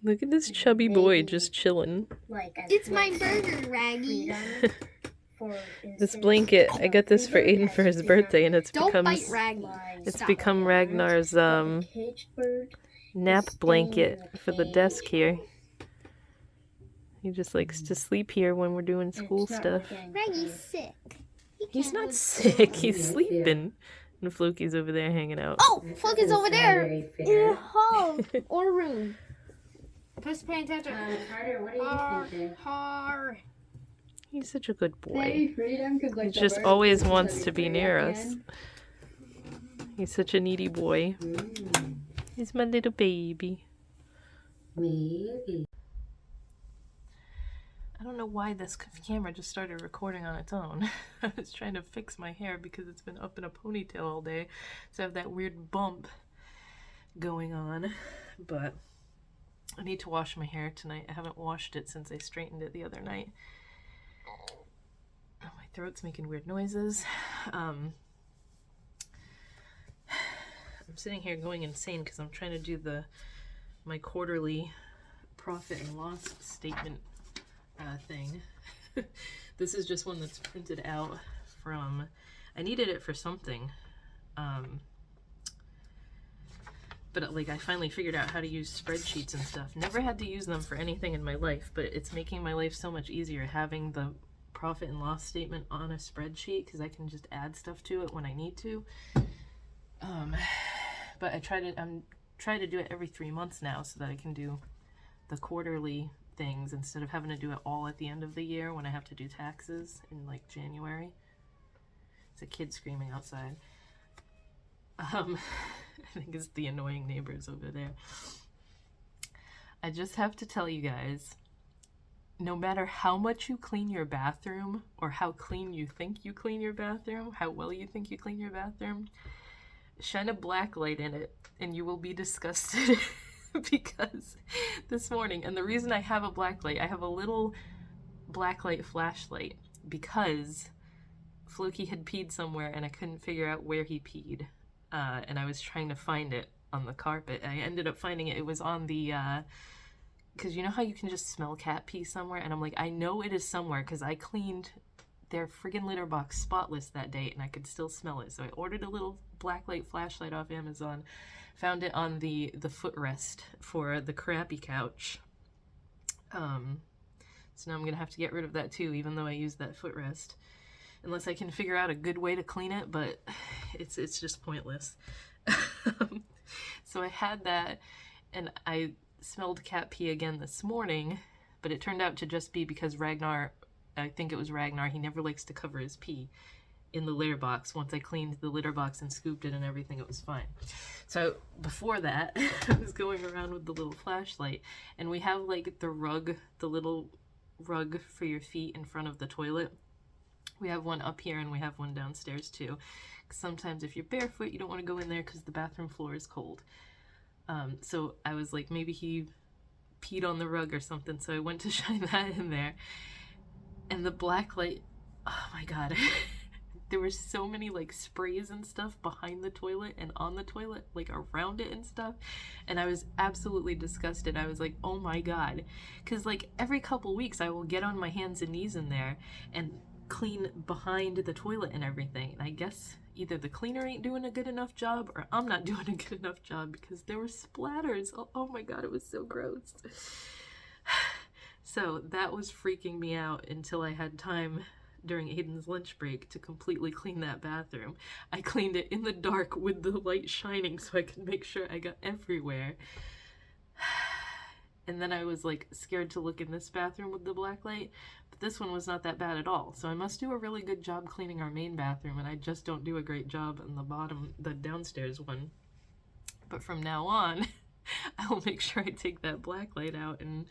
Look at this chubby boy just chilling. It's my burger, Raggy. This blanket, I got this for Aiden for his birthday, and it's Don't bite become Raggy. it's Stop. become Ragnar's nap blanket for the desk here. He just likes to sleep here when we're doing school stuff. Raggy's sick. He's not sick, he's sleeping. And Floki's over there hanging out. Oh, Flook is over there in a hall or room. Puss, pay attention. Carter, what are you thinking? Har. He's such a good boy. Hey, freedom, 'cause, like, He the just bird always is wants like to be way near up us. again. He's such a needy boy. He's my little baby. Maybe. I don't know why this camera just started recording on its own. I was trying to fix my hair because it's been up in a ponytail all day, so I have that weird bump going on. But I need to wash my hair tonight. I haven't washed it since I straightened it the other night. Oh, my throat's making weird noises. I'm sitting here going insane because I'm trying to do my quarterly profit and loss statement thing. This is just one that's printed out from, I needed it for something, but like I finally figured out how to use spreadsheets and stuff. Never had to use them for anything in my life, but it's making my life so much easier having the profit and loss statement on a spreadsheet because I can just add stuff to it when I need to. But I'm trying to do it every 3 months now so that I can do the quarterly things instead of having to do it all at the end of the year when I have to do taxes in like January. It's a kid screaming outside. I think it's the annoying neighbors over there. I just have to tell you guys, no matter how much you clean your bathroom or how clean you think you clean your bathroom, how well you think you clean your bathroom, shine a black light in it and you will be disgusted. Because this morning, and the reason I have a black light, I have a little black light flashlight because Floki had peed somewhere and I couldn't figure out where he peed, and I was trying to find it on the carpet. I ended up finding it. It was on the because you know how you can just smell cat pee somewhere, and I'm like, I know it is somewhere because I cleaned their friggin' litter box spotless that day and I could still smell it. So I ordered a little blacklight flashlight off Amazon, found it on the footrest for the crappy couch. So now I'm gonna have to get rid of that too, even though I use that footrest, unless I can figure out a good way to clean it, but it's just pointless. So I had that, and I smelled cat pee again this morning, but it turned out to just be because Ragnar, I think it was Ragnar, he never likes to cover his pee in the litter box. Once I cleaned the litter box and scooped it and everything, it was fine. So before that, I was going around with the little flashlight, and we have like the rug, the little rug for your feet in front of the toilet. We have one up here and we have one downstairs too. Sometimes if you're barefoot, you don't want to go in there because the bathroom floor is cold. So I was like, maybe he peed on the rug or something, so I went to shine that in there. And the black light, oh my god. There were so many like sprays and stuff behind the toilet and on the toilet, like around it and stuff. And I was absolutely disgusted. I was like, oh my god. Because like every couple weeks I will get on my hands and knees in there and clean behind the toilet and everything. And I guess either the cleaner ain't doing a good enough job or I'm not doing a good enough job because there were splatters. Oh my god, it was so gross. So that was freaking me out until I had time during Aiden's lunch break to completely clean that bathroom. I cleaned it in the dark with the light shining so I could make sure I got everywhere. And then I was like scared to look in this bathroom with the black light, but this one was not that bad at all. So I must do a really good job cleaning our main bathroom, and I just don't do a great job in the downstairs one. But from now on, I will make sure I take that black light out and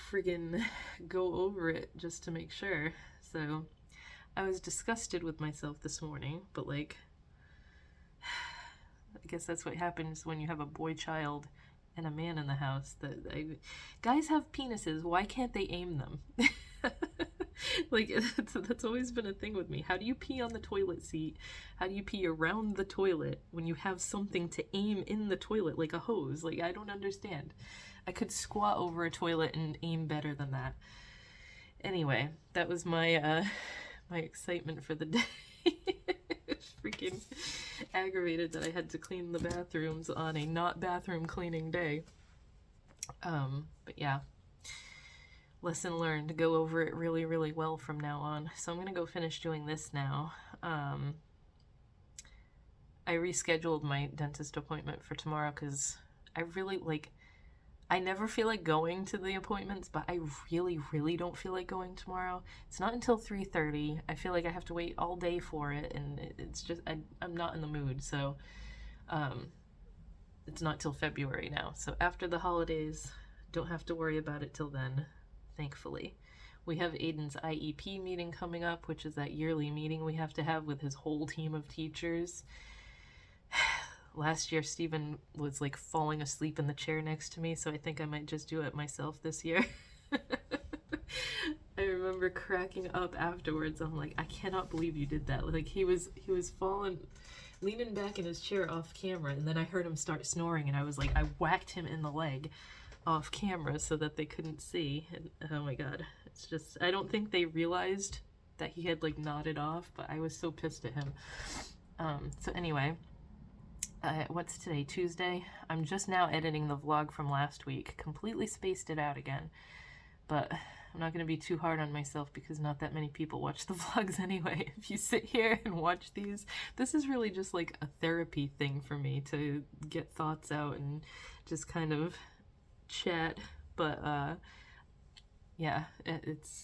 friggin' go over it just to make sure. So I was disgusted with myself this morning, but like, I guess that's what happens when you have a boy child and a man in the house. Guys have penises, why can't they aim them? Like, that's always been a thing with me. How do you pee on the toilet seat? How do you pee around the toilet when you have something to aim in the toilet, like a hose? Like, I don't understand. I could squat over a toilet and aim better than that. Anyway, that was my my excitement for the day. Freaking aggravated that I had to clean the bathrooms on a not bathroom cleaning day. But yeah. Lesson learned. Go over it really, really well from now on. So I'm gonna go finish doing this now. I rescheduled my dentist appointment for tomorrow because I really, like, I never feel like going to the appointments, but I really, really don't feel like going tomorrow. It's not until 3:30. I feel like I have to wait all day for it, and it's just, I'm not in the mood, so it's not till February now. So after the holidays, don't have to worry about it till then, thankfully. We have Aiden's IEP meeting coming up, which is that yearly meeting we have to have with his whole team of teachers. Last year, Stephen was like falling asleep in the chair next to me, so I think I might just do it myself this year. I remember cracking up afterwards. I'm like, I cannot believe you did that. Like, he was falling, leaning back in his chair off camera, and then I heard him start snoring, and I was like, I whacked him in the leg off camera so that they couldn't see. And oh my god, it's just, I don't think they realized that he had like nodded off, but I was so pissed at him. So anyway. What's today? Tuesday? I'm just now editing the vlog from last week. Completely spaced it out again. But I'm not going to be too hard on myself because not that many people watch the vlogs anyway. If you sit here and watch these, this is really just like a therapy thing for me to get thoughts out and just kind of chat. But yeah,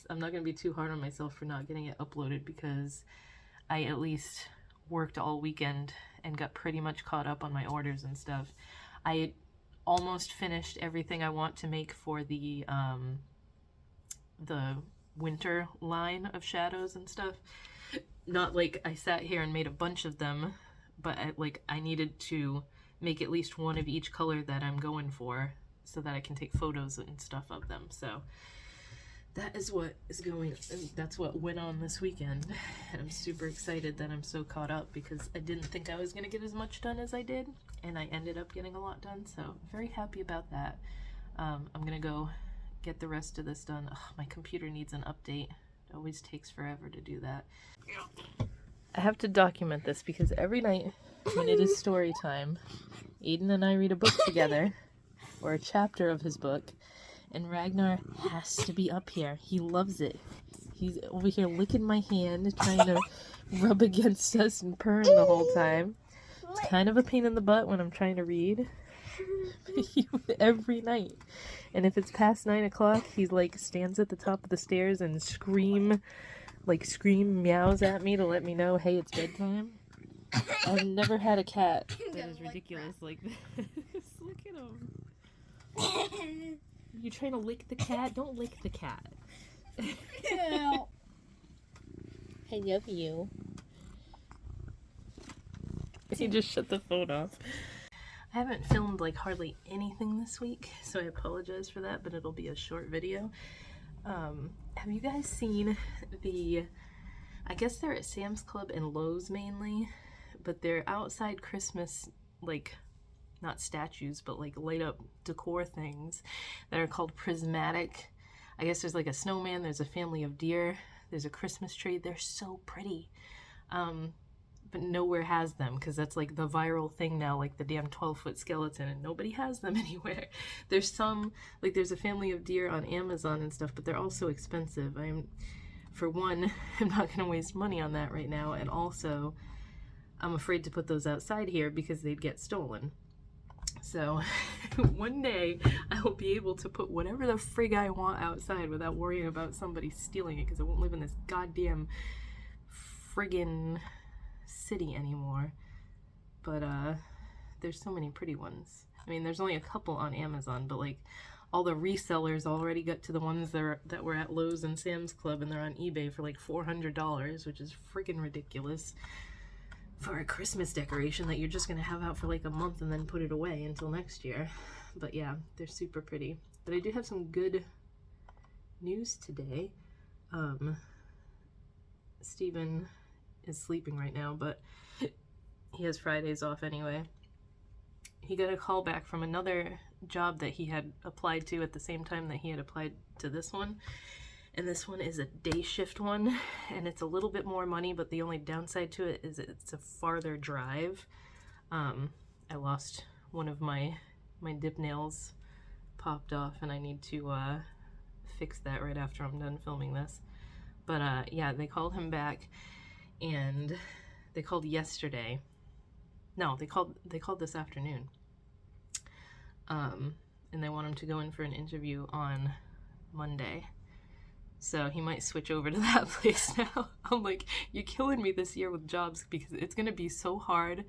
I'm not going to be too hard on myself for not getting it uploaded because I at least worked all weekend and got pretty much caught up on my orders and stuff. I almost finished everything I want to make for the winter line of shadows and stuff. Not like I sat here and made a bunch of them, but I needed to make at least one of each color that I'm going for so that I can take photos and stuff of them. So that is what is going, that's what went on this weekend. And I'm super excited that I'm so caught up because I didn't think I was going to get as much done as I did, and I ended up getting a lot done, so very happy about that. I'm going to go get the rest of this done. Ugh, my computer needs an update. It always takes forever to do that. I have to document this because every night when it is story time, Aiden and I read a book together, or a chapter of his book, and Ragnar has to be up here. He loves it. He's over here licking my hand, trying to rub against us and purring the whole time. It's kind of a pain in the butt when I'm trying to read. Every night. And if it's past 9 o'clock, he's like stands at the top of the stairs and scream meows at me to let me know, hey, it's bedtime. I've never had a cat that is ridiculous like this. Look at him. You trying to lick the cat? Don't lick the cat. I love you. He just shut the phone off. I haven't filmed like hardly anything this week, so I apologize for that, but it'll be a short video. Have you guys seen I guess they're at Sam's Club and Lowe's mainly, but they're outside Christmas, like, not statues, but like light up decor things that are called prismatic. I guess there's like a snowman, there's a family of deer, there's a Christmas tree. They're so pretty. But nowhere has them because that's like the viral thing now, like the damn 12-foot skeleton, and nobody has them anywhere. There's some, like there's a family of deer on Amazon and stuff, but they're all so expensive. For one, I'm not going to waste money on that right now, and also I'm afraid to put those outside here because they'd get stolen. So one day I will be able to put whatever the frig I want outside without worrying about somebody stealing it, because I won't live in this goddamn friggin' city anymore. But there's so many pretty ones. I mean, there's only a couple on Amazon, but like all the resellers already got to the ones that were at Lowe's and Sam's Club, and they're on eBay for like $400, which is friggin' ridiculous for a Christmas decoration that you're just gonna have out for like a month and then put it away until next year. But yeah, they're super pretty. But I do have some good news today. Steven is sleeping right now, but he has Fridays off anyway. He got a call back from another job that he had applied to at the same time that he had applied to this one. And this one is a day shift one, and it's a little bit more money, but the only downside to it is it's a farther drive. I lost one of my dip nails popped off, and I need to fix that right after I'm done filming this. But yeah, they called him back, and they called yesterday. No, they called this afternoon. And they want him to go in for an interview on Monday. So he might switch over to that place now. I'm like, you're killing me this year with jobs because it's going to be so hard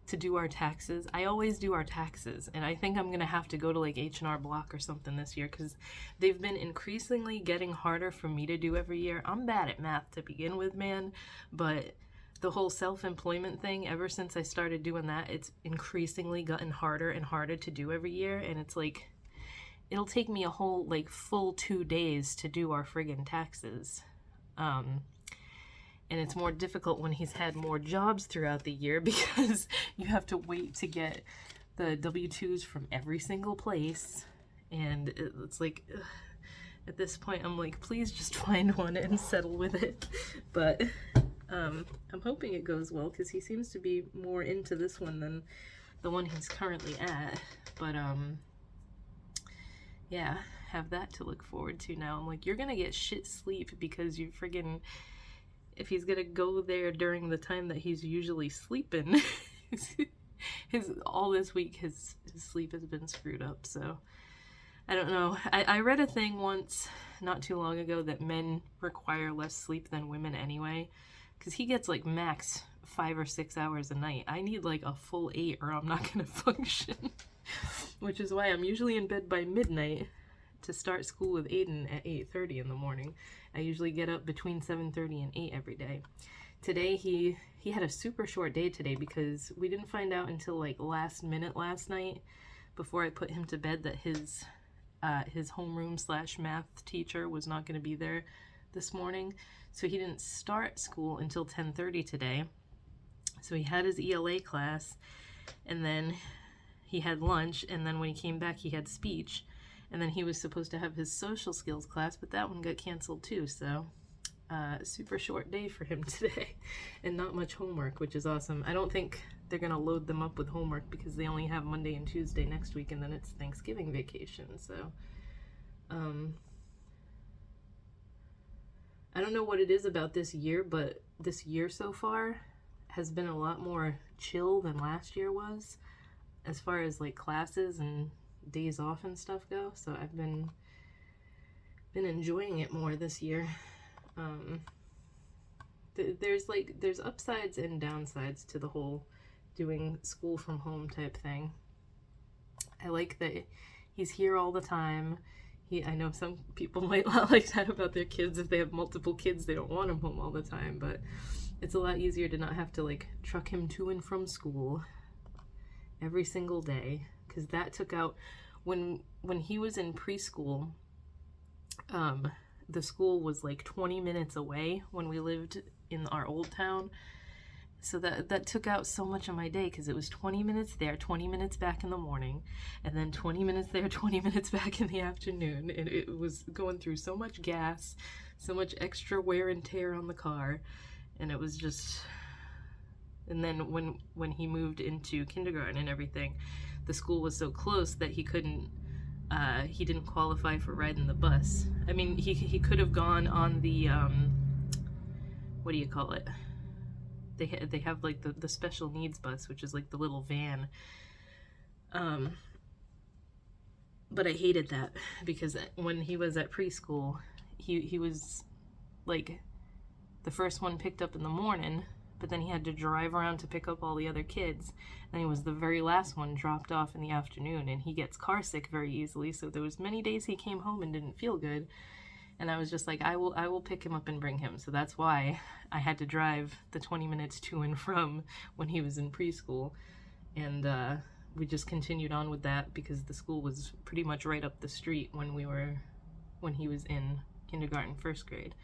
to do our taxes. I always do our taxes, and I think I'm going to have to go to like H&R Block or something this year because they've been increasingly getting harder for me to do every year. I'm bad at math to begin with, man, but the whole self-employment thing, ever since I started doing that, it's increasingly gotten harder and harder to do every year, and it's like, it'll take me a whole, like, full 2 days to do our friggin' taxes. And it's more difficult when he's had more jobs throughout the year because you have to wait to get the W-2s from every single place. And it's like, ugh, at this point, I'm like, please just find one and settle with it. But I'm hoping it goes well because he seems to be more into this one than the one he's currently at. But, yeah, have that to look forward to now. I'm like, you're gonna get shit sleep because you friggin', if he's gonna go there during the time that he's usually sleeping, all this week his sleep has been screwed up. So I don't know. I read a thing once not too long ago that men require less sleep than women anyway, because he gets like max 5 or 6 hours a night. I need like a full 8 or I'm not gonna function. Which is why I'm usually in bed by midnight to start school with Aiden at 8:30 in the morning. I usually get up between 7:30 and 8 every day. Today he had a super short day today because we didn't find out until like last minute last night before I put him to bed that his homeroom / math teacher was not going to be there this morning. So he didn't start school until 10:30 today. So he had his ELA class, and then he had lunch, and then when he came back he had speech, and then he was supposed to have his social skills class, but that one got canceled too. So super short day for him today and not much homework, which is awesome. I don't think they're gonna load them up with homework because they only have Monday and Tuesday next week, and then it's Thanksgiving vacation. So I don't know what it is about this year, but this year so far has been a lot more chill than last year was, as far as like classes and days off and stuff go. So I've been enjoying it more this year. There's upsides and downsides to the whole doing school from home type thing. I like that he's here all the time. I know some people might not like that about their kids. If they have multiple kids, they don't want him home all the time, but it's a lot easier to not have to like truck him to and from school every single day, because that took out when he was in preschool. The school was like 20 minutes away when we lived in our old town, so that took out so much of my day, because it was 20 minutes there, 20 minutes back in the morning, and then 20 minutes there, 20 minutes back in the afternoon, and it was going through so much gas, so much extra wear and tear on the car, and it was just. And then when he moved into kindergarten and everything, the school was so close that he didn't qualify for riding the bus. I mean, he could have gone on the, what do you call it? They have like the special needs bus, which is like the little van. But I hated that because when he was at preschool, he was like the first one picked up in the morning, but then he had to drive around to pick up all the other kids, and he was the very last one dropped off in the afternoon, and he gets car sick very easily, so there was many days he came home and didn't feel good, and I was just like, I will pick him up and bring him. So that's why I had to drive the 20 minutes to and from when he was in preschool, and we just continued on with that because the school was pretty much right up the street when he was in kindergarten, first grade.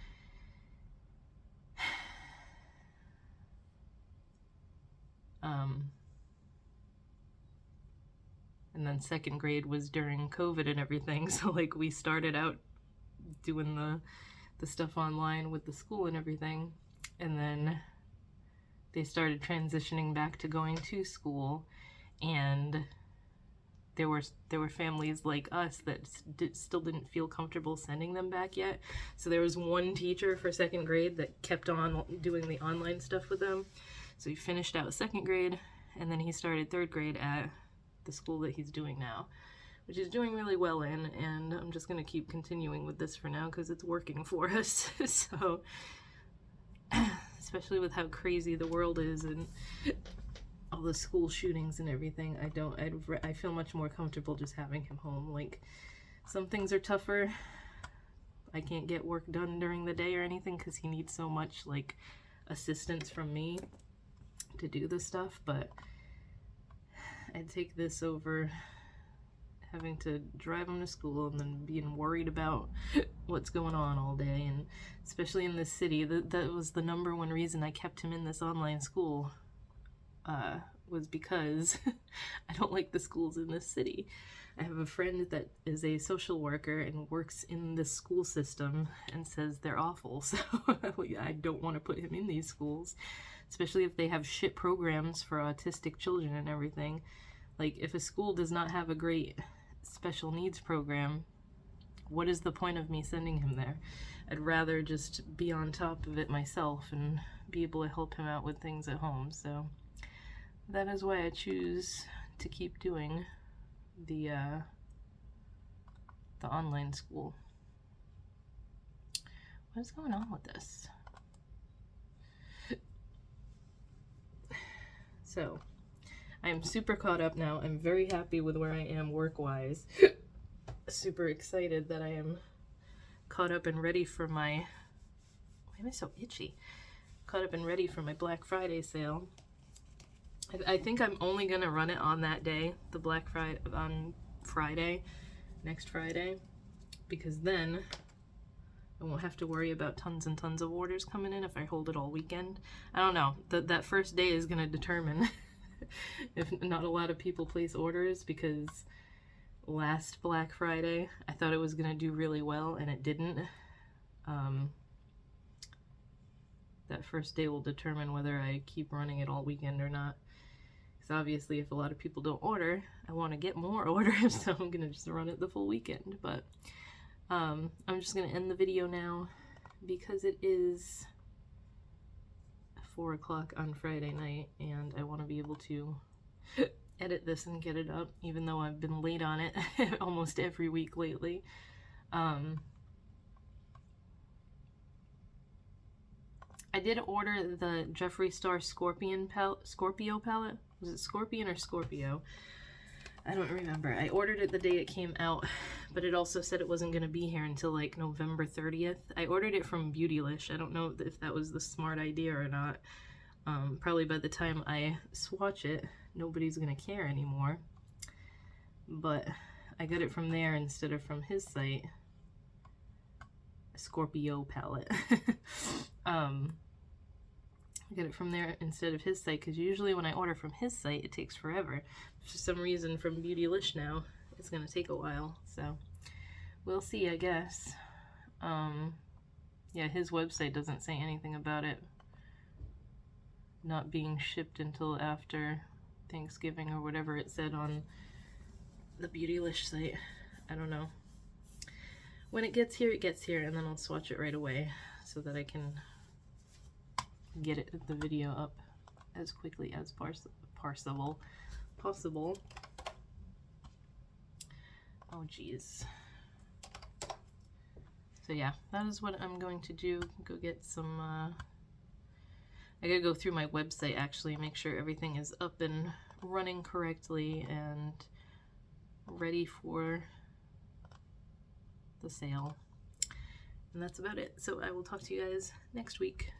And then second grade was during COVID and everything, so like we started out doing the stuff online with the school and everything, and then they started transitioning back to going to school, and there were families like us that still didn't feel comfortable sending them back yet. So there was one teacher for second grade that kept on doing the online stuff with them. So he finished out second grade, and then he started third grade at the school that he's doing now, which is doing really well in, and I'm just going to keep continuing with this for now because it's working for us. So, especially with how crazy the world is and all the school shootings and everything, I feel much more comfortable just having him home. Like, some things are tougher. I can't get work done during the day or anything because he needs so much, like, assistance from me to do this stuff, but I'd take this over having to drive him to school and then being worried about what's going on all day. And especially in this city, that was the number one reason I kept him in this online school, was because I don't like the schools in this city. I have a friend that is a social worker and works in the school system and says they're awful, so I don't want to put him in these schools, especially if they have shit programs for autistic children and everything. Like, if a school does not have a great special needs program, what is the point of me sending him there? I'd rather just be on top of it myself and be able to help him out with things at home. So that is why I choose to keep doing the online school. What is going on with this? So I'm super caught up now. I'm very happy with where I am work-wise. Super excited that I am caught up and ready for my... Why am I so itchy? Caught up and ready for my Black Friday sale. I think I'm only gonna run it on that day, the Black Friday, on Friday, next Friday, because then I won't have to worry about tons and tons of orders coming in if I hold it all weekend. I don't know. That first day is gonna determine if not a lot of people place orders, because last Black Friday I thought it was gonna do really well and it didn't. That first day will determine whether I keep running it all weekend or not, because obviously if a lot of people don't order, I want to get more orders, so I'm gonna just run it the full weekend. But I'm just gonna end the video now because it is 4 o'clock on Friday night, and I want to be able to edit this and get it up, even though I've been late on it almost every week lately. I did order the Jeffree Star Scorpio palette. Was it Scorpion or Scorpio? I don't remember. I ordered it the day it came out, but it also said it wasn't going to be here until like November 30th. I ordered it from Beautylish. I don't know if that was the smart idea or not. Probably by the time I swatch it, nobody's going to care anymore. But I got it from there instead of from his site. Scorpio palette. I get it from there instead of his site, because usually when I order from his site it takes forever. For some reason from Beautylish now it's gonna take a while, so we'll see, I guess. Yeah, his website doesn't say anything about it not being shipped until after Thanksgiving or whatever it said on the Beautylish site. I don't know. When it gets here, and then I'll swatch it right away so that I can get the video up as quickly as possible. Oh geez. So yeah, that is what I'm going to do. Go get some, I gotta go through my website actually, make sure everything is up and running correctly and ready for the sale. And that's about it. So I will talk to you guys next week.